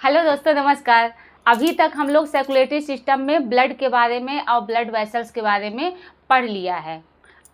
Hello दोस्तों, नमस्कार। अभी तक हम लोग सर्कुलेटरी सिस्टम में ब्लड के बारे में और ब्लड वेसल्स के बारे में पढ़ लिया है।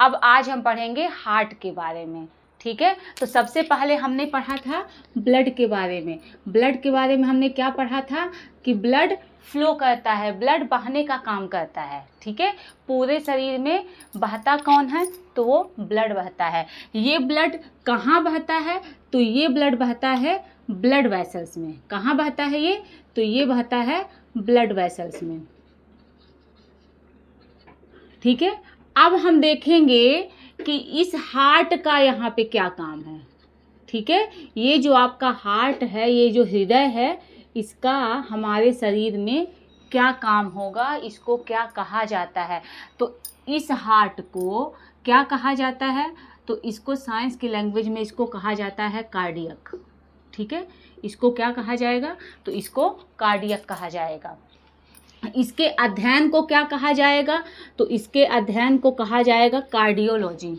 अब आज हम पढ़ेंगे हार्ट के बारे में। ठीक है, तो सबसे पहले हमने पढ़ा था ब्लड के बारे में। ब्लड के बारे में हमने क्या पढ़ा था कि ब्लड फ्लो करता है, ब्लड बहने का काम करता है। ठीक है, पूरे शरीर में बहता कौन है? तो वो ब्लड बहता है। ये ब्लड कहाँ बहता है? तो ये ब्लड बहता है ब्लड वेसल्स में। कहाँ बहता है ये? तो ये बहता है ब्लड वेसल्स में। ठीक है, अब हम देखेंगे कि इस हार्ट का यहाँ पे क्या काम है। ठीक है, ये जो आपका हार्ट है, ये जो हृदय है, इसका हमारे शरीर में क्या काम होगा, इसको क्या कहा जाता है? तो इस हार्ट को क्या कहा जाता है? तो इसको साइंस की लैंग्वेज में इसको कहा जाता है कार्डियक। ठीक है, इसको क्या कहा जाएगा? तो इसको कार्डियक कहा जाएगा। इसके अध्ययन को क्या कहा जाएगा? तो इसके अध्ययन को कहा जाएगा कार्डियोलॉजी।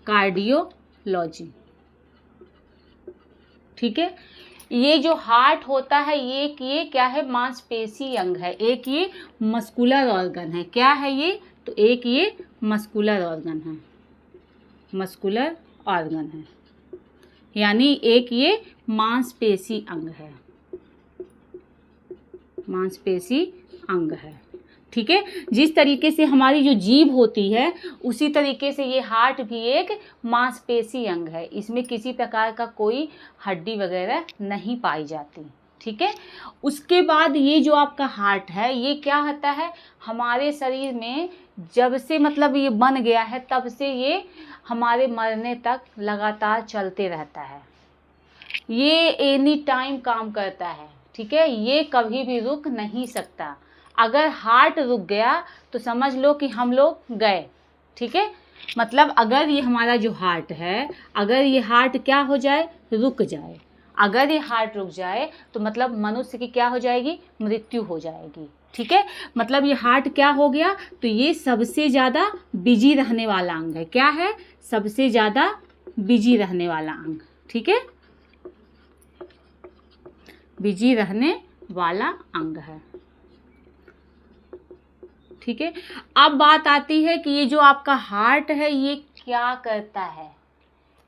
कार्डियोलॉजी। ठीक है, ये जो हार्ट होता है ये क्या है? मांसपेशी अंग है। एक ये मस्कुलर ऑर्गन है। क्या है ये? तो एक ये मस्कुलर ऑर्गन है। मस्कुलर ऑर्गन है, यानी एक ये मांसपेशी अंग है। मांसपेशी अंग है। ठीक है, जिस तरीके से हमारी जो जीभ होती है उसी तरीके से ये हार्ट भी एक मांसपेशी अंग है। इसमें किसी प्रकार का कोई हड्डी वगैरह नहीं पाई जाती। ठीक है, उसके बाद ये जो आपका हार्ट है ये क्या होता है? हमारे शरीर में जब से मतलब ये बन गया है तब से ये हमारे मरने तक लगातार चलते रहता है। ये एनी टाइम काम करता है। ठीक है, ये कभी भी रुक नहीं सकता। अगर हार्ट रुक गया तो समझ लो कि हम लोग गए। ठीक है, मतलब अगर ये हमारा जो हार्ट है, अगर ये हार्ट क्या हो जाए? रुक जाए। अगर ये हार्ट रुक जाए तो मतलब मनुष्य की क्या हो जाएगी? मृत्यु हो जाएगी। ठीक है, मतलब ये हार्ट क्या हो गया? तो ये सबसे ज़्यादा बिजी रहने वाला अंग है। क्या है? सबसे ज़्यादा बिजी रहने वाला अंग। ठीक है, बिजी रहने वाला अंग है। ठीक है, अब बात आती है कि ये जो आपका हार्ट है ये क्या करता है?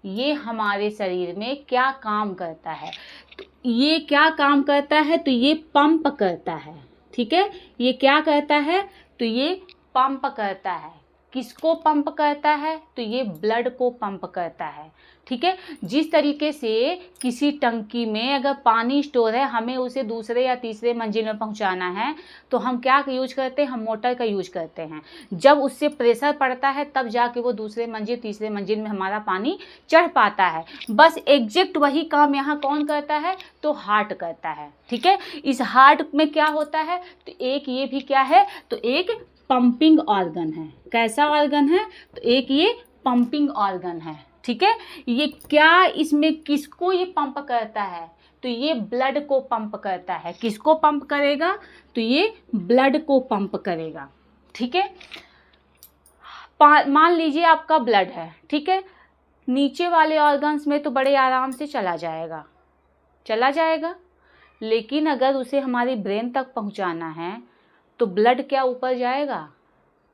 ये हमारे शरीर में क्या काम करता है? तो ये क्या काम करता है? तो ये पंप करता है। ठीक है, ये क्या करता है? तो ये पंप करता है। किसको पंप करता है? तो ये ब्लड को पंप करता है। ठीक है, जिस तरीके से किसी टंकी में अगर पानी स्टोर है, हमें उसे दूसरे या तीसरे मंजिल में पहुंचाना है तो हम क्या यूज करते हैं? हम मोटर का यूज करते हैं। जब उससे प्रेशर पड़ता है तब जाके वो दूसरे मंजिल तीसरे मंजिल में हमारा पानी चढ़ पाता है। बस एग्जैक्ट वही काम यहाँ कौन करता है? तो हार्ट करता है। ठीक है, इस हार्ट में क्या होता है? तो एक ये भी क्या है? तो एक पंपिंग ऑर्गन है। कैसा ऑर्गन है? तो एक ये पंपिंग ऑर्गन है। ठीक है, ये क्या इसमें किसको ये पंप करता है? तो ये ब्लड को पंप करता है। किसको पंप करेगा? तो ये ब्लड को पंप करेगा। ठीक है, मान लीजिए आपका ब्लड है। ठीक है, नीचे वाले ऑर्गन्स में तो बड़े आराम से चला जाएगा, लेकिन अगर उसे हमारी ब्रेन तक पहुंचाना है तो ब्लड क्या ऊपर जाएगा?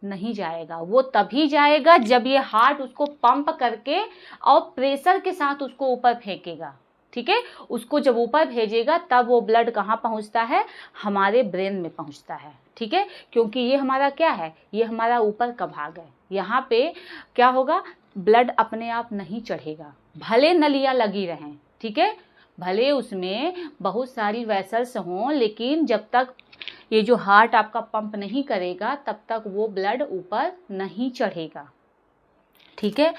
नहीं जाएगा। वो तभी जाएगा जब ये हार्ट उसको पंप करके और प्रेशर के साथ उसको ऊपर फेंकेगा। ठीक है, उसको जब ऊपर भेजेगा तब वो ब्लड कहाँ पहुँचता है? हमारे ब्रेन में पहुँचता है। ठीक है, क्योंकि ये हमारा क्या है? ये हमारा ऊपर का भाग है। यहाँ पे क्या होगा? ब्लड अपने आप नहीं चढ़ेगा, भले नलियाँ लगी रहें। ठीक है, भले उसमें बहुत सारी वेसल्स हों, लेकिन जब तक ये जो हार्ट आपका पंप नहीं करेगा तब तक वो ब्लड ऊपर नहीं चढ़ेगा। ठीक है,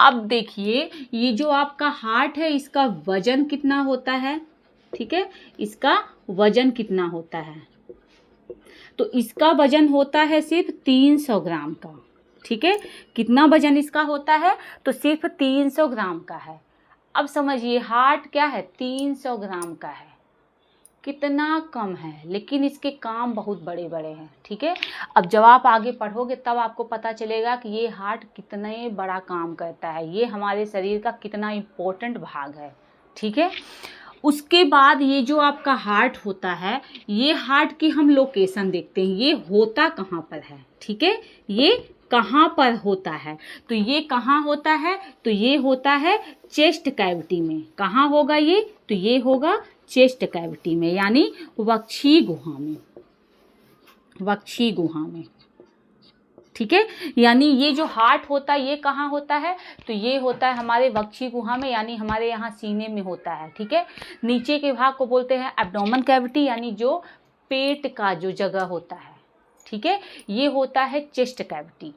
अब देखिए ये जो आपका हार्ट है इसका वजन कितना होता है? ठीक है, इसका वजन कितना होता है? तो इसका वजन होता है सिर्फ 300 ग्राम का। ठीक है, कितना वजन इसका होता है? तो सिर्फ 300 ग्राम का है। अब समझिए हार्ट क्या है? 300 ग्राम का है। कितना कम है, लेकिन इसके काम बहुत बड़े बड़े हैं। ठीक है, अब जब आप आगे पढ़ोगे तब आपको पता चलेगा कि ये हार्ट कितने बड़ा काम करता है, ये हमारे शरीर का कितना इम्पोर्टेंट भाग है। ठीक है, उसके बाद ये जो आपका हार्ट होता है, ये हार्ट की हम लोकेशन देखते हैं, ये होता कहाँ पर है, ठीक है, ये कहाँ पर होता है, तो ये कहाँ होता है, तो ये होता है चेस्ट कैविटी में। कहाँ होगा ये, तो ये होगा चेस्ट कैविटी में, यानी वक्षीय गुहा में, वक्षीय गुहा में, ठीक है। यानी ये जो हार्ट होता है ये कहाँ होता है, तो ये होता है हमारे वक्षीय गुहा में, यानी हमारे यहाँ सीने में होता है, ठीक है। नीचे के भाग को बोलते हैं एब्डोमेन कैविटी, यानी जो पेट का जो जगह होता है, ठीक है, ये होता है चेस्ट कैविटी।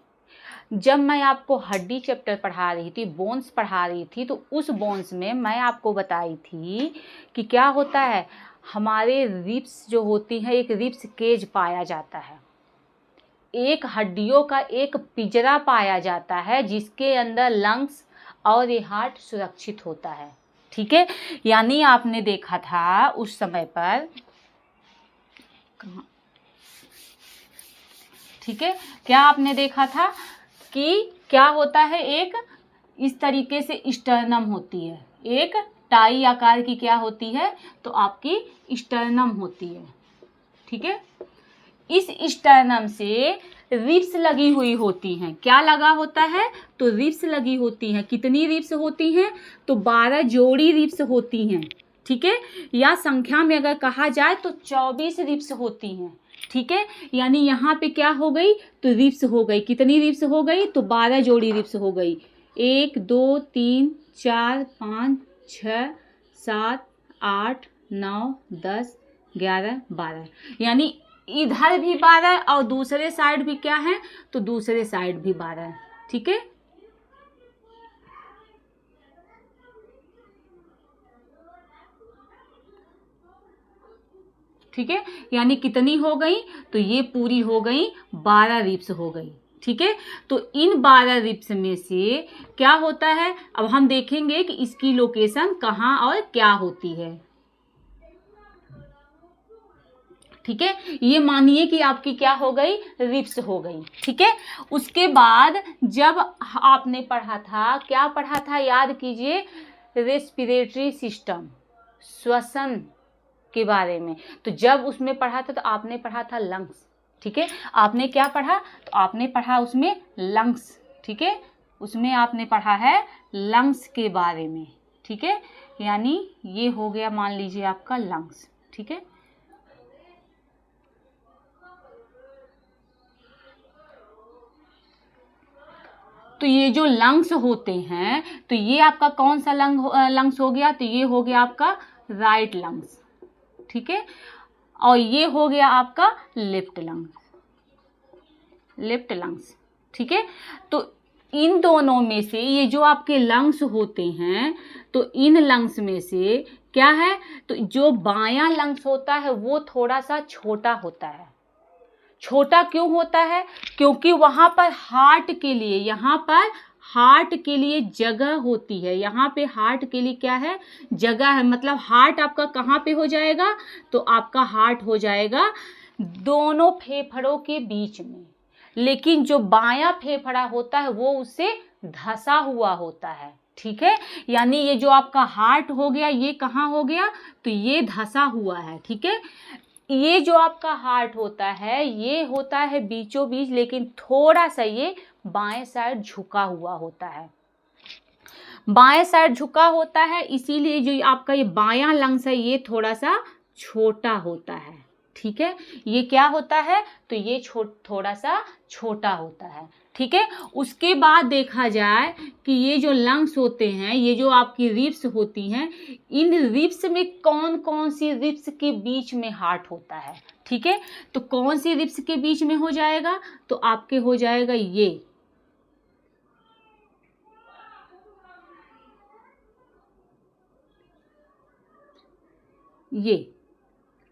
जब मैं आपको हड्डी चैप्टर पढ़ा रही थी, बोन्स पढ़ा रही थी, तो उस बोन्स में मैं आपको बताई थी कि क्या होता है, हमारे रिब्स जो होती हैं, एक रिब्स केज पाया जाता है, एक हड्डियों का एक पिंजरा पाया जाता है जिसके अंदर लंग्स और ये हार्ट सुरक्षित होता है, ठीक है। यानी आपने देखा था उस समय पर, ठीक है, क्या आपने देखा था कि क्या होता है, एक इस तरीके से स्टर्नम होती है, एक टाई आकार की क्या होती है, तो आपकी स्टर्नम होती है, ठीक है। इस स्टर्नम से रिब्स लगी हुई होती हैं, क्या लगा होता है, तो रिब्स लगी होती हैं। कितनी रिब्स होती हैं, तो 12 जोड़ी रिब्स होती हैं, ठीक है, या संख्या में अगर कहा जाए तो 24 रिब्स होती हैं, ठीक है। यानी यहाँ पे क्या हो गई, तो रिब्स हो गई, कितनी रिब्स हो गई, तो 12 जोड़ी रिब्स हो गई, 1 2 3 4 5 6 7 8 9 10 11 12, यानी इधर भी 12 और दूसरे साइड भी क्या है, तो दूसरे साइड भी 12, ठीक है। ठीक है, यानी कितनी हो गई, तो ये पूरी हो गई 12 रिब्स हो गई, ठीक है। तो इन 12 रिब्स में से क्या होता है, अब हम देखेंगे कि इसकी लोकेशन कहाँ और क्या होती है, ठीक है। ये मानिए कि आपकी क्या हो गई, रिब्स हो गई, ठीक है। उसके बाद जब आपने पढ़ा था, क्या पढ़ा था, याद कीजिए, रेस्पिरेटरी सिस्टम, श्वसन के बारे में। तो जब उसमें पढ़ा था तो आपने पढ़ा था लंग्स, ठीक है। आपने क्या पढ़ा, तो आपने पढ़ा उसमें लंग्स, ठीक है, उसमें आपने पढ़ा है लंग्स के बारे में, ठीक है। यानी ये हो गया, मान लीजिए आपका लंग्स, ठीक है। तो ये जो लंग्स होते हैं, तो ये आपका कौन सा लंग्स हो गया, तो ये हो गया आपका राइट लंग्स, ठीक है। और ये हो गया आपका लेफ्ट लंग्स, लेफ्ट लंग्स, ठीक है। तो इन दोनों में से ये जो आपके लंग्स होते हैं, तो इन लंग्स में से क्या है, तो जो बायां लंग्स होता है वो थोड़ा सा छोटा होता है। छोटा क्यों होता है, क्योंकि वहां पर हार्ट के लिए, यहाँ पर हार्ट के लिए जगह होती है, यहाँ पे हार्ट के लिए क्या है, जगह है। मतलब हार्ट आपका कहाँ पे हो जाएगा, तो आपका हार्ट हो जाएगा दोनों फेफड़ों के बीच में, लेकिन जो बायां फेफड़ा होता है वो उससे धंसा हुआ होता है, ठीक है। यानी ये जो आपका हार्ट हो गया, ये कहाँ हो गया, तो ये धंसा हुआ है, ठीक है। ये जो आपका हार्ट होता है ये होता है बीचों बीच, लेकिन थोड़ा सा ये बाएं साइड झुका हुआ होता है, बाएं साइड झुका होता है, इसीलिए जो आपका ये बायां लंग्स है ये थोड़ा सा छोटा होता है, ठीक है। ये क्या होता है, तो ये थोड़ा सा छोटा होता है, ठीक है। उसके बाद देखा जाए कि ये जो लंग्स होते हैं, ये जो आपकी रिब्स होती हैं, इन रिब्स में कौन कौन सी रिब्स के बीच में हार्ट होता है, ठीक है। तो कौन सी रिब्स के बीच में हो जाएगा, तो आपके हो जाएगा ये,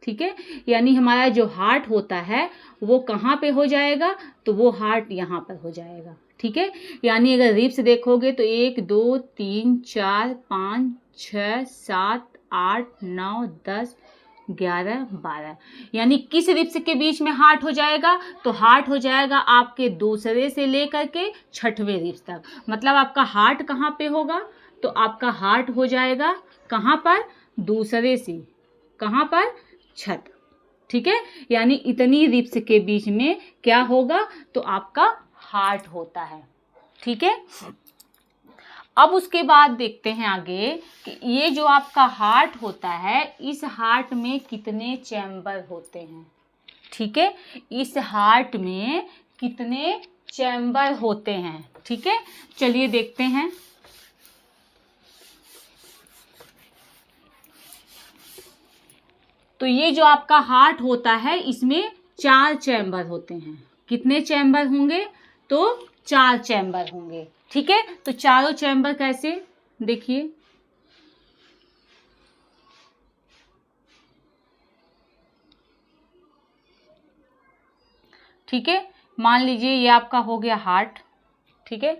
ठीक है। यानी हमारा जो हार्ट होता है वो कहाँ पे हो जाएगा, तो वो हार्ट यहाँ पर हो जाएगा, ठीक है। यानी अगर रिब्स देखोगे तो 1 2 3 4 5 6 7 8 9 10 11 12, यानी किस रिब्स के बीच में हार्ट हो जाएगा, तो हार्ट हो जाएगा आपके दूसरे से लेकर के छठवें रिब्स तक। मतलब आपका हार्ट कहाँ पे होगा, तो आपका हार्ट हो जाएगा कहाँ पर, दूसरे से, कहाँ पर, छत। ठीक है, यानी इतनी रिब्स के बीच में क्या होगा, तो आपका हार्ट होता है। ठीक है, अब उसके बाद देखते हैं आगे कि ये जो आपका हार्ट होता है, इस हार्ट में कितने चैम्बर होते हैं। ठीक है, इस हार्ट में कितने चैम्बर होते हैं। ठीक है, चलिए देखते हैं। तो ये जो आपका हार्ट होता है, इसमें 4 चैम्बर होते हैं। कितने चैम्बर होंगे, तो 4 चैम्बर होंगे। ठीक है, तो चारों चैम्बर कैसे, देखिए, ठीक है, मान लीजिए ये आपका हो गया हार्ट। ठीक है,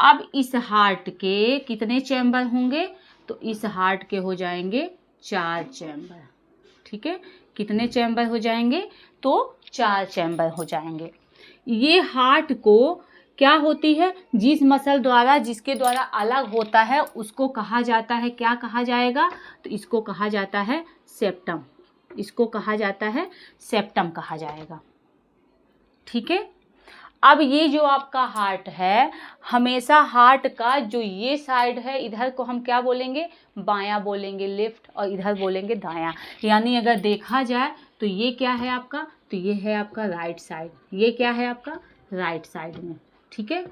अब इस हार्ट के कितने चैम्बर होंगे, तो इस हार्ट के हो जाएंगे 4 चैम्बर। ठीक है, कितने चैम्बर हो जाएंगे, तो 4 चैम्बर हो जाएंगे। ये हार्ट को क्या होती है, जिस मसल द्वारा, जिसके द्वारा अलग होता है, उसको कहा जाता है, क्या कहा जाएगा, तो इसको कहा जाता है सेप्टम। इसको कहा जाता है सेप्टम कहा जाएगा। ठीक है, अब ये जो आपका हार्ट है, हमेशा हार्ट का जो ये साइड है, इधर को हम क्या बोलेंगे, बायां बोलेंगे, लेफ्ट, और इधर बोलेंगे दायां। यानी अगर देखा जाए तो ये क्या है आपका, तो ये है आपका राइट साइड। ये क्या है आपका, राइट साइड में। ठीक है,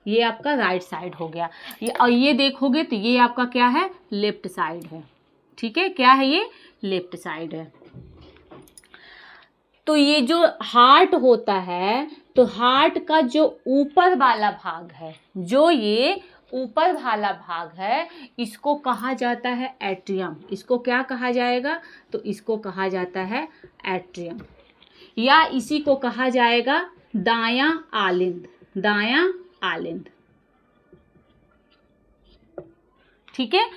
ये आपका राइट साइड हो गया। ये, और ये देखोगे तो ये आपका क्या है, लेफ्ट साइड है। ठीक है, क्या है, ये लेफ्ट साइड है। तो ये जो हार्ट होता है, तो हार्ट का जो ऊपर वाला भाग है, जो ये ऊपर वाला भाग है, इसको कहा जाता है एट्रियम। इसको क्या कहा जाएगा, तो इसको कहा जाता है एट्रियम, या इसी को कहा जाएगा दायां आलिंद। दायां आलिंद। ठीक है,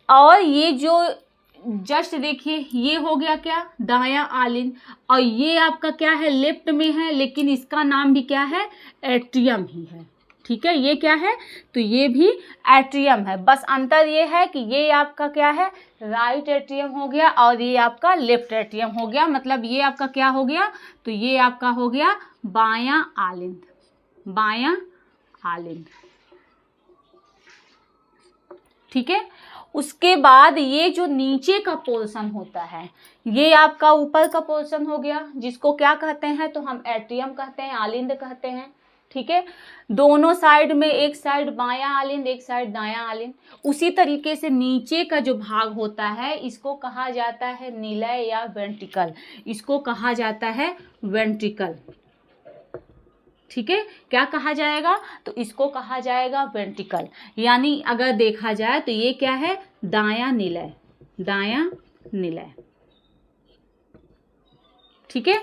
और ये जो जस्ट देखिए, ये हो गया क्या, दायां आलिंद, और ये आपका क्या है, लेफ्ट में है, लेकिन इसका नाम भी क्या है, एट्रियम ही है। ठीक है, ये क्या है, तो ये भी एट्रियम है। बस अंतर ये है कि ये आपका क्या है, राइट एट्रियम हो गया, और ये आपका लेफ्ट एट्रियम हो गया। मतलब ये आपका क्या हो गया, तो ये आपका हो गया बायां आलिंद। बायां आलिंद। ठीक है, उसके बाद ये जो नीचे का पोर्शन होता है, ये आपका ऊपर का पोर्शन हो गया, जिसको क्या कहते हैं, तो हम एट्रियम कहते हैं, आलिंद कहते हैं। ठीक है, दोनों साइड में, एक साइड बायां आलिंद, एक साइड दायां आलिंद। उसी तरीके से नीचे का जो भाग होता है, इसको कहा जाता है निलय या वेंट्रिकल। इसको कहा जाता है वेंट्रिकल। ठीक है, क्या कहा जाएगा, तो इसको कहा जाएगा वेंट्रिकल। यानी अगर देखा जाए तो ये क्या है, दायां निलय। दायां निलय। ठीक है,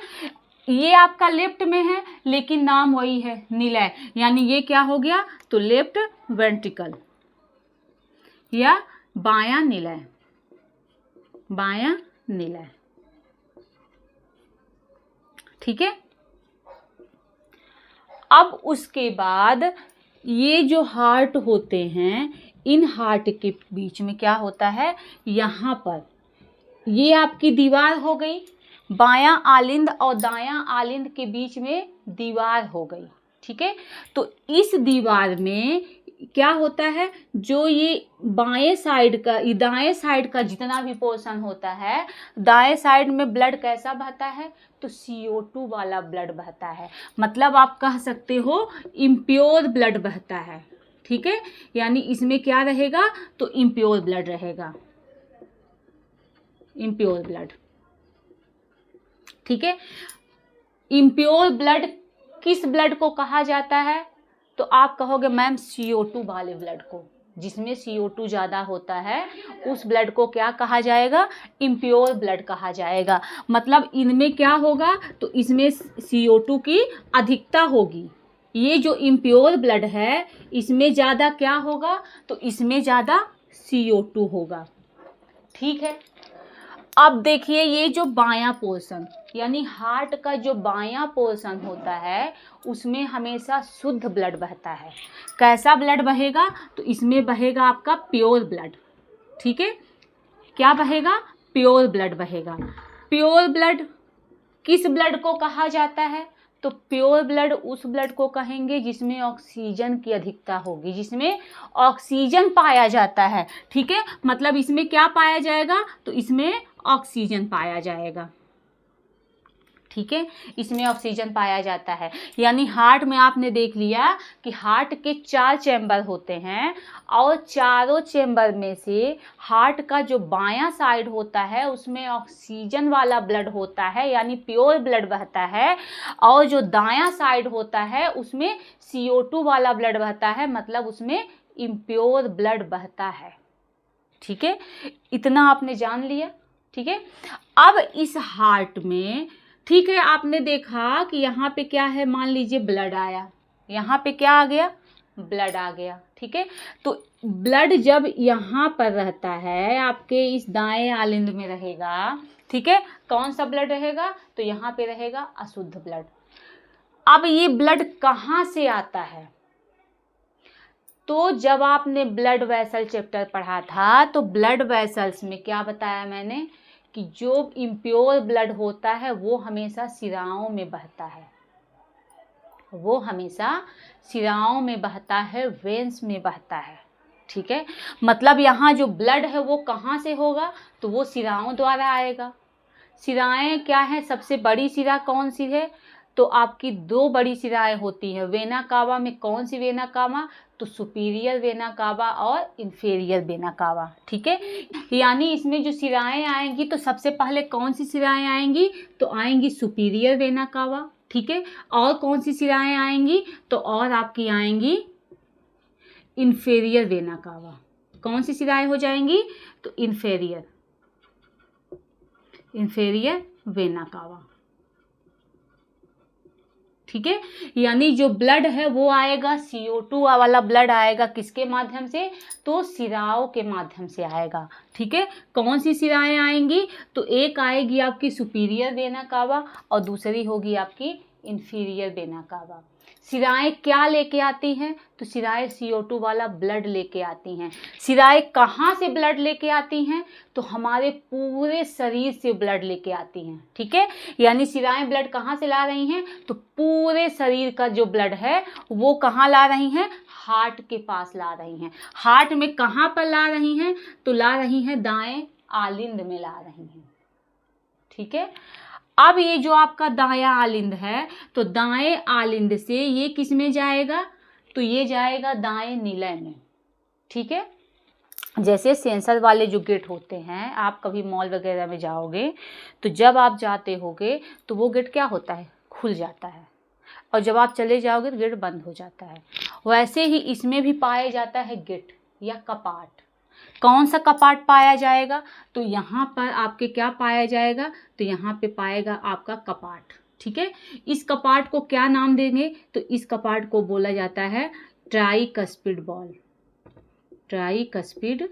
ये आपका लेफ्ट में है, लेकिन नाम वही है, निलय। यानी ये क्या हो गया, तो लेफ्ट वेंट्रिकल या बायां निलय। बायां निलय। ठीक है, अब उसके बाद ये जो हार्ट होते हैं, इन हार्ट के बीच में क्या होता है, यहाँ पर ये आपकी दीवार हो गई, बायां आलिंद और दायां आलिंद के बीच में दीवार हो गई। ठीक है, तो इस दीवार में क्या होता है, जो ये बाएं साइड का, दाएं साइड का जितना भी पोर्शन होता है, दाएं साइड में ब्लड कैसा बहता है, तो CO2 वाला ब्लड बहता है। मतलब आप कह सकते हो इम्प्योर ब्लड बहता है। ठीक है, यानी इसमें क्या रहेगा, तो इम्प्योर ब्लड रहेगा। Impure blood. ठीक है, इम्प्योर ब्लड किस ब्लड को कहा जाता है, तो आप कहोगे मैम CO2 वाले ब्लड को, जिसमें CO2 ज़्यादा होता है, उस ब्लड को क्या कहा जाएगा, इम्प्योर ब्लड कहा जाएगा। मतलब इनमें क्या होगा, तो इसमें CO2 की अधिकता होगी। ये जो इम्प्योर ब्लड है, इसमें ज़्यादा क्या होगा, तो इसमें ज़्यादा CO2 होगा। ठीक है, अब देखिए ये जो बायां पोर्शन यानी हार्ट का जो बायां पोर्शन होता है उसमें हमेशा शुद्ध ब्लड बहता है। कैसा ब्लड बहेगा? तो इसमें बहेगा आपका प्योर ब्लड। ठीक है, क्या बहेगा? प्योर ब्लड बहेगा। प्योर ब्लड किस ब्लड को कहा जाता है? तो प्योर ब्लड उस ब्लड को कहेंगे जिसमें ऑक्सीजन की अधिकता होगी, जिसमें ऑक्सीजन पाया जाता है। ठीक है, मतलब इसमें क्या पाया जाएगा? तो इसमें ऑक्सीजन पाया जाएगा। ठीक है, इसमें ऑक्सीजन पाया जाता है। यानी हार्ट में आपने देख लिया कि हार्ट के 4 चैम्बर होते हैं और चारों चैम्बर में से हार्ट का जो बायां साइड होता है उसमें ऑक्सीजन वाला ब्लड होता है यानी प्योर ब्लड बहता है, और जो दायां साइड होता है उसमें CO2 वाला ब्लड बहता है, मतलब उसमें इम्प्योर ब्लड बहता है। ठीक है, इतना आपने जान लिया। ठीक है, अब इस हार्ट में, ठीक है, आपने देखा कि यहाँ पे क्या है, मान लीजिए ब्लड आया, यहाँ पे क्या आ गया? ब्लड आ गया। ठीक है, तो ब्लड जब यहाँ पर रहता है आपके इस दाएं आलिंद में रहेगा। ठीक है, कौन सा ब्लड रहेगा? तो यहाँ पे रहेगा अशुद्ध ब्लड। अब ये ब्लड कहाँ से आता है? तो जब आपने ब्लड वेसल चैप्टर पढ़ा था तो ब्लड वेसल्स में क्या बताया मैंने कि जो इम्प्योर ब्लड होता है वो हमेशा शिराओं में बहता है, वो हमेशा शिराओं में बहता है, वेन्स में बहता है। ठीक है, मतलब यहाँ जो ब्लड है वो कहाँ से होगा? तो वो शिराओं द्वारा आएगा। शिराएं क्या है? सबसे बड़ी शिरा कौन सी है? तो आपकी 2 बड़ी शिराएं होती हैं वेना कावा में। कौन सी वेना कावा? तो सुपीरियर वेना कावा और इन्फीरियर वेना कावा। ठीक है, यानी इसमें जो शिराएं आएंगी तो सबसे पहले कौन सी शिराएं आएंगी? तो आएंगी सुपीरियर वेना कावा। ठीक है, और कौन सी शिराएं आएंगी? तो और आपकी आएंगी इन्फीरियर वेना कावा। कौन सी शिराएं हो जाएंगी? तो इन्फीरियर वेना कावा। ठीक है, यानी जो ब्लड है वो आएगा, CO2 वाला ब्लड आएगा किसके माध्यम से? तो शिराओं के माध्यम से आएगा। ठीक है, कौन सी शिराएं आएंगी? तो एक आएगी आपकी सुपीरियर वेना कावा और दूसरी होगी आपकी इन्फीरियर वेना कावा। शिराएं क्या लेके आती हैं? तो शिराएं CO2 वाला ब्लड लेके आती हैं। शिराएं कहाँ से ब्लड लेके आती हैं? तो हमारे पूरे शरीर से ब्लड लेके आती हैं। ठीक है, यानी शिराएं ब्लड कहाँ से ला रही हैं? तो पूरे शरीर का जो ब्लड है वो कहाँ ला रही हैं? हार्ट के पास ला रही हैं। हार्ट में कहाँ पर ला रही हैं? तो ला रही हैं दाएं आलिंद में ला रही हैं। ठीक है, अब ये जो आपका दायां आलिंद है तो दाएं आलिंद से ये किस में जाएगा? तो ये जाएगा दाएं निलय में। ठीक है, जैसे सेंसर वाले जो गेट होते हैं, आप कभी मॉल वगैरह में जाओगे तो जब आप जाते होगे तो वो गेट क्या होता है? खुल जाता है, और जब आप चले जाओगे तो गेट बंद हो जाता है। वैसे ही इसमें भी पाया जाता है गेट या कपाट। कौन सा कपाट पाया जाएगा? तो यहाँ पर आपके क्या पाया जाएगा? तो यहाँ पे पाएगा आपका कपाट। ठीक है, इस कपाट को क्या नाम देंगे? तो इस कपाट को बोला जाता है ट्राइकस्पिड वाल्व। Tricuspid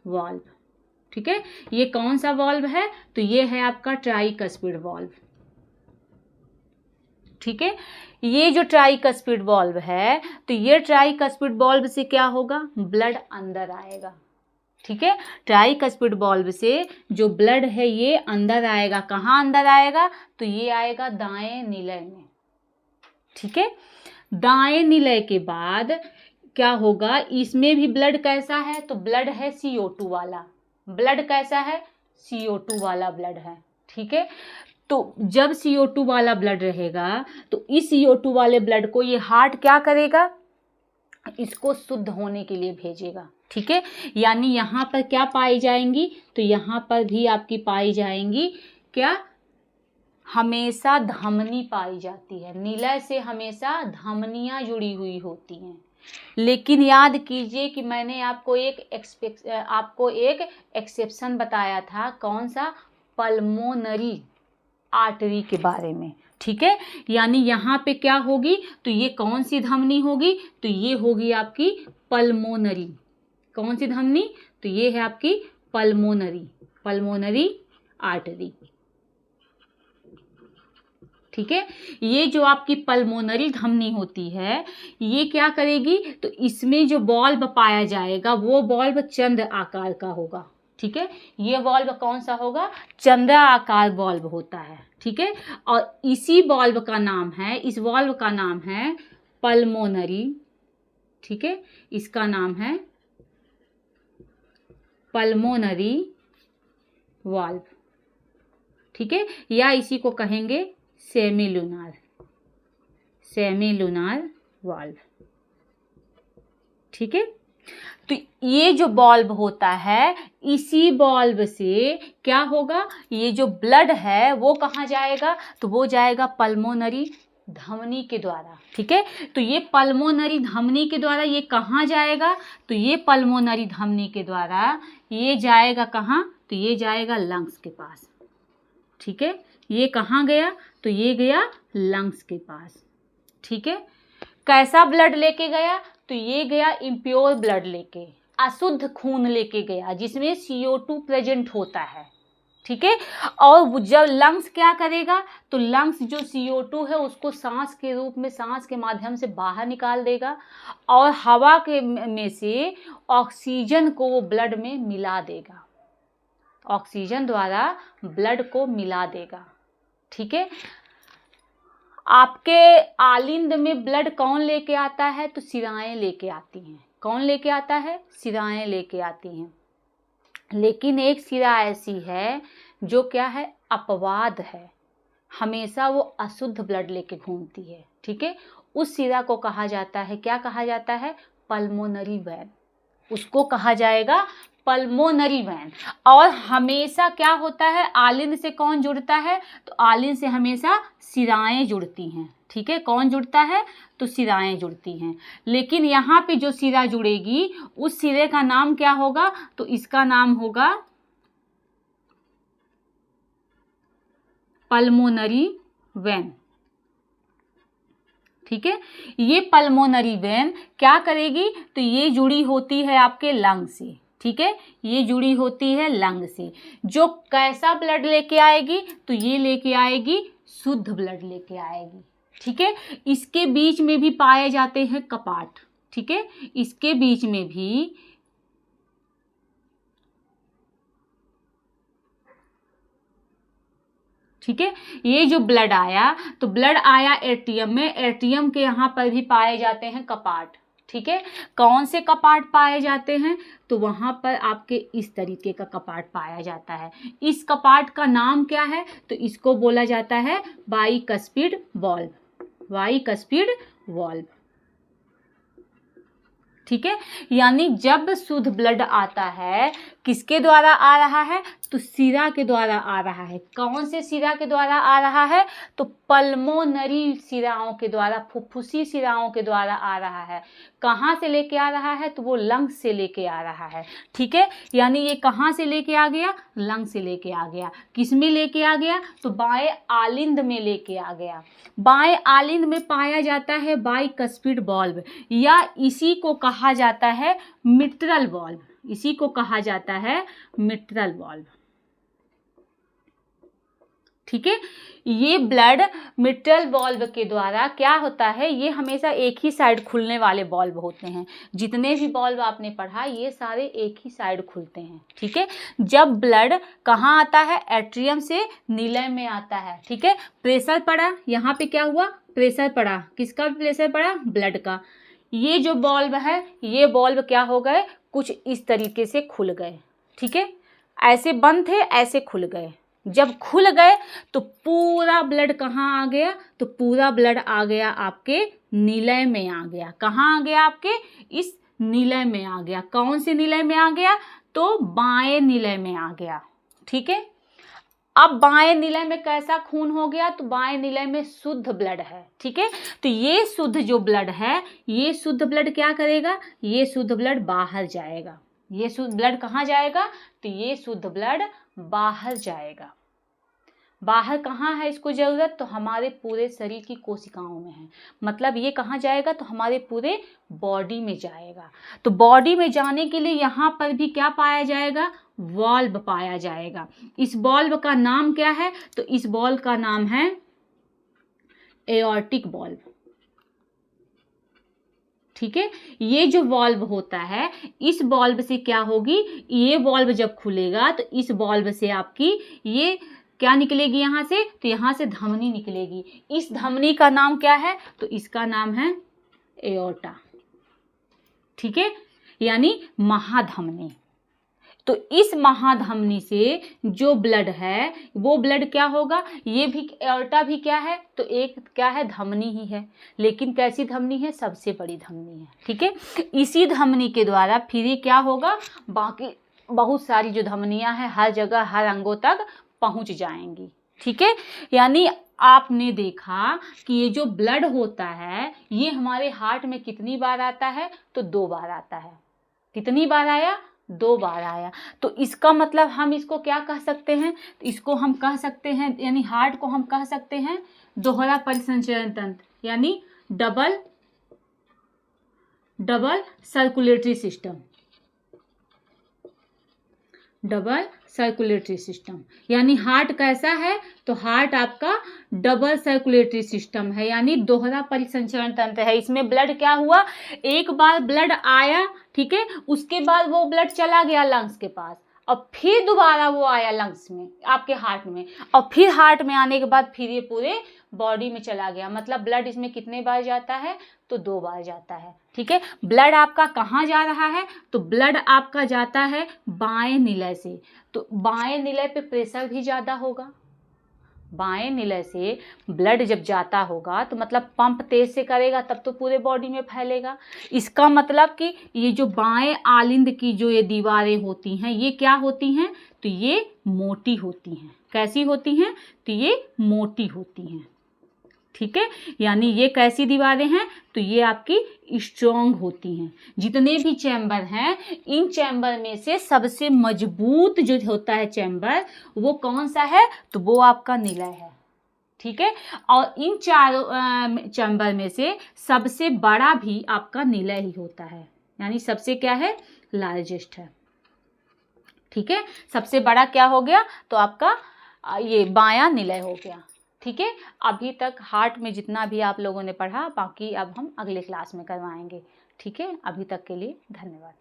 valve. ठीक है, ये कौन सा वाल्व है? तो ये है आपका ट्राइकस्पिड वाल्व। ठीक है, ये जो ट्राइकस्पिड वाल्व है तो ये ट्राइकस्पिड वाल्व से क्या होगा? ब्लड अंदर आएगा। ठीक है, ट्राइकस्पिड वाल्व से जो ब्लड है ये अंदर आएगा। कहाँ अंदर आएगा? तो ये आएगा दाएं निलय में। ठीक है, दाएं निलय के बाद क्या होगा? इसमें भी ब्लड कैसा है? तो ब्लड है CO2 वाला। ब्लड कैसा है? CO2 वाला ब्लड है। ठीक है, तो जब CO2 वाला ब्लड रहेगा तो इस CO2 वाले ब्लड को ये हार्ट क्या करेगा? इसको शुद्ध होने के लिए भेजेगा। ठीक है, यानी यहाँ पर क्या पाई जाएंगी? तो यहाँ पर भी आपकी पाई जाएंगी क्या? हमेशा धमनी पाई जाती है। निलय से हमेशा धमनियाँ जुड़ी हुई होती हैं। लेकिन याद कीजिए कि मैंने आपको एक एक्सेप्शन बताया था। कौन सा? पल्मोनरी आर्टरी के बारे में। ठीक है, यानी यहाँ पे क्या होगी? तो ये कौन सी धमनी होगी? तो ये होगी आपकी पल्मोनरी। कौन सी धमनी? तो ये है आपकी पल्मोनरी। Pulmonary artery. ठीक है, ये जो आपकी पल्मोनरी धमनी होती है ये क्या करेगी, तो इसमें जो बॉल्ब पाया जाएगा वो बॉल्ब चंद्र आकार का होगा। ठीक है, ये बॉल्ब कौन सा होगा, चंद्र आकार बॉल्ब होता है। ठीक है, और इसी बॉल्ब का नाम है, इस बॉल्ब का नाम है पल्मोनरी। ठीक है, इसका नाम है पल्मोनरी वाल्व। ठीक है, या इसी को कहेंगे सेमी लूनार वाल्व। ठीक है, तो ये जो बॉल्ब होता है इसी बॉल्ब से क्या होगा, ये जो ब्लड है वो कहाँ जाएगा, तो वो जाएगा पल्मोनरी धमनी के द्वारा। ठीक है, तो ये पल्मोनरी धमनी के द्वारा ये कहाँ जाएगा, तो ये पल्मोनरी धमनी के द्वारा ये जाएगा कहाँ, तो ये जाएगा लंग्स के पास। ठीक है, ये कहाँ गया, तो ये गया लंग्स के पास। ठीक है, कैसा ब्लड लेके गया, तो ये गया इम्प्योर ब्लड लेके, अशुद्ध खून लेके गया जिसमें CO2 प्रेजेंट होता है। ठीक है, और जब लंग्स क्या करेगा, तो लंग्स जो CO2 है उसको सांस के रूप में, सांस के माध्यम से बाहर निकाल देगा और हवा के में से ऑक्सीजन को वो ब्लड में मिला देगा, ऑक्सीजन द्वारा ब्लड को मिला देगा। ठीक है, आपके आलिंद में ब्लड कौन लेके आता है, तो सिराएं लेके आती हैं। कौन लेके आता है, सिराएं लेके आती हैं। लेकिन एक सिरा ऐसी है जो क्या है, अपवाद है, हमेशा वो अशुद्ध ब्लड लेके घूमती है। ठीक है, उस सिरा को कहा जाता है, क्या कहा जाता है, पल्मोनरी वेन। उसको कहा जाएगा पल्मोनरी वेन। और हमेशा क्या होता है, आलिंद से कौन जुड़ता है, तो आलिंद से हमेशा सिराएं जुड़ती हैं। ठीक है, कौन जुड़ता है, तो सिराएं जुड़ती हैं। लेकिन यहाँ पे जो सिरा जुड़ेगी उस सिरे का नाम क्या होगा, तो इसका नाम होगा पल्मोनरी वेन। ठीक है, ये पल्मोनरी वेन क्या करेगी, तो ये जुड़ी होती है आपके लंग से। ठीक है, ये जुड़ी होती है लंग से। जो कैसा ब्लड लेके आएगी, तो ये लेके आएगी शुद्ध ब्लड लेके आएगी। ठीक है, इसके बीच में भी पाए जाते हैं कपाट। ठीक है, इसके बीच में भी ठीक है, ये जो ब्लड आया, तो ब्लड आया एट्रियम में, एट्रियम के यहाँ पर भी पाए जाते हैं कपाट। ठीक है, कौन से कपाट पाए जाते हैं, तो वहाँ पर आपके इस तरीके का कपाट पाया जाता है। इस कपाट का नाम क्या है, तो इसको बोला जाता है बाइकस्पिड वाल्व, बाइकस्पिड वाल्व। ठीक है, यानी जब शुद्ध ब्लड आता है किसके द्वारा आ रहा है, तो सिरा के द्वारा आ रहा है। कौन से सिरा के द्वारा आ रहा है, तो पल्मोनरी सिराओं के द्वारा, फुफ्फुसी सिराओं के द्वारा आ रहा है। कहाँ से लेके आ रहा है, तो वो लंग्स से लेके आ रहा है। ठीक है, यानी ये कहाँ से लेके आ गया, लंग्स से लेके आ गया। किस में लेके आ गया, तो बाएं आलिंद में लेके आ गया। बाएं आलिंद में पाया जाता है बाइकस्पिड वाल्व, या इसी को कहा जाता है मिट्रल वाल्व, इसी को कहा जाता है मिट्रल वाल्व। ठीक है, ये ब्लड मिट्रल वाल्व के द्वारा क्या होता है, ये हमेशा एक ही साइड खुलने वाले वाल्व होते हैं। जितने भी वाल्व आपने पढ़ा ये सारे एक ही साइड खुलते हैं। ठीक है, जब ब्लड कहाँ आता है, एट्रियम से नीलय में आता है। ठीक है, प्रेशर पड़ा, यहाँ पे क्या हुआ, प्रेशर पड़ा, किसका प्रेशर पड़ा, ब्लड का। ये जो वाल्व है, ये वाल्व क्या हो गए, कुछ इस तरीके से खुल गए। ठीक है, ऐसे बंद थे, ऐसे खुल गए। जब खुल गए तो पूरा ब्लड कहाँ आ गया, तो पूरा ब्लड आ गया आपके नीलय में आ गया। कहाँ आ गया, आपके इस नीलय में आ गया। कौन से नीलय में आ गया, तो बाएं नीलय में आ गया। ठीक है, अब बाएं नीलय में कैसा खून हो गया, तो बाएं नीलय में शुद्ध ब्लड है। ठीक है, तो ये शुद्ध जो ब्लड है, ये शुद्ध ब्लड क्या करेगा, ये शुद्ध ब्लड बाहर जाएगा। ये शुद्ध ब्लड कहाँ जाएगा, तो ये शुद्ध ब्लड बाहर जाएगा। बाहर कहाँ है इसको ज़रूरत? तो हमारे पूरे शरीर की कोशिकाओं में है। मतलब ये कहाँ जाएगा? तो हमारे पूरे बॉडी में जाएगा। तो बॉडी में जाने के लिए यहाँ पर भी क्या पाया जाएगा? वाल्व पाया जाएगा। इस वाल्व का नाम क्या है? तो इस वाल्व का नाम है एओर्टिक वाल्व। ठीक है, ये जो वाल्व होता है, इस वाल्व से क्या होगी, ये वाल्व जब खुलेगा तो इस वाल्व से आपकी ये क्या निकलेगी यहाँ से? तो यहाँ से धमनी निकलेगी। इस धमनी का नाम क्या है? तो इसका नाम है एओर्टा। ठीक है, यानी महाधमनी। तो इस महाधमनी से जो ब्लड है वो ब्लड क्या होगा? ये भी एओर्टा भी क्या है? तो एक क्या है? धमनी ही है, लेकिन कैसी धमनी है? सबसे बड़ी धमनी है। ठीक है, इसी धमनी के द्वारा फिर ये क्या होगा? बाकी बहुत सारी जो धमनियां हैं हर जगह हर अंगों तक पहुंच जाएंगी। ठीक है, यानी आपने देखा कि ये जो ब्लड होता है ये हमारे हार्ट में कितनी बार आता है? तो 2 बार आता है। कितनी बार आया? 2 बार आया। तो इसका मतलब हम इसको क्या कह सकते हैं? तो इसको हम कह सकते हैं, यानी हार्ट को हम कह सकते हैं दोहरा परिसंचरण तंत्र, यानी double circulatory system. Double circulatory system यानी हार्ट कैसा है? तो हार्ट आपका डबल सर्कुलेटरी सिस्टम है, यानी दोहरा परिसंचरण तंत्र है। इसमें ब्लड क्या हुआ? एक बार ब्लड आया, ठीक है, उसके बाद वो ब्लड चला गया लंग्स के पास, और फिर दोबारा वो आया लंग्स में, आपके हार्ट में, और फिर हार्ट में आने के बाद फिर ये पूरे बॉडी में चला गया। मतलब ब्लड इसमें कितने बार जाता है? तो 2 बार जाता है। ठीक है, ब्लड आपका कहाँ जा रहा है? तो ब्लड आपका जाता है बाएं निलय से। तो बाएं निलय पे प्रेशर भी ज़्यादा होगा। बाएं निलय से ब्लड जब जाता होगा तो मतलब पंप तेज से करेगा, तब तो पूरे बॉडी में फैलेगा। इसका मतलब कि ये जो बाएं आलिंद की जो ये दीवारें होती हैं ये क्या होती हैं? तो ये मोटी होती हैं। कैसी होती हैं? तो ये मोटी होती हैं। ठीक है, यानी ये कैसी दीवारें हैं? तो ये आपकी स्ट्रॉन्ग होती हैं। जितने भी चैम्बर हैं, इन चैम्बर में से सबसे मजबूत जो होता है चैम्बर, वो कौन सा है? तो वो आपका निलय है। ठीक है, और इन चारों चैम्बर में से सबसे बड़ा भी आपका निलय ही होता है, यानी सबसे क्या है? लार्जेस्ट है। ठीक है, सबसे बड़ा क्या हो गया? तो आपका ये बायां निलय हो गया। ठीक है, अभी तक हार्ट में जितना भी आप लोगों ने पढ़ा, बाकी अब हम अगले क्लास में करवाएंगे। ठीक है, अभी तक के लिए धन्यवाद।